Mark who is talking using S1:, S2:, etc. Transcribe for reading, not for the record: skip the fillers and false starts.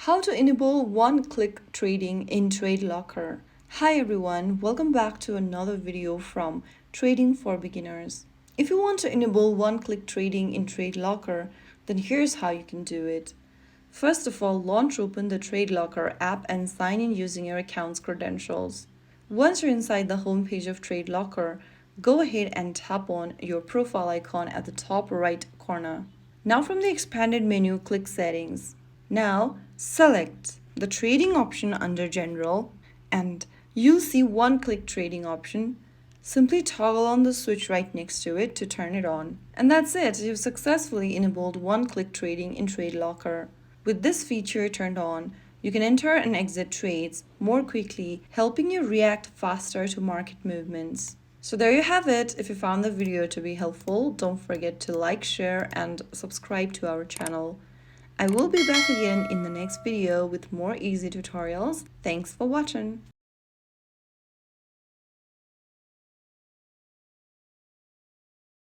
S1: How to enable one-click trading in TradeLocker. Hi everyone, welcome back to another video from Trading for Beginners. If you want to enable one-click trading in TradeLocker, then here's how you can do it. First of all, open the TradeLocker app and sign in using your account's credentials. Once you're inside the homepage of TradeLocker, go ahead and tap on your profile icon at the top right corner. Now from the expanded menu, click Settings. Now, select the trading option under General and you'll see one-click trading option. Simply toggle on the switch right next to it to turn it on. And that's it, you've successfully enabled one-click trading in TradeLocker. With this feature turned on, you can enter and exit trades more quickly, helping you react faster to market movements. So there you have it. If you found the video to be helpful, don't forget to like, share, and subscribe to our channel. I will be back again in the next video with more easy tutorials. Thanks for watching.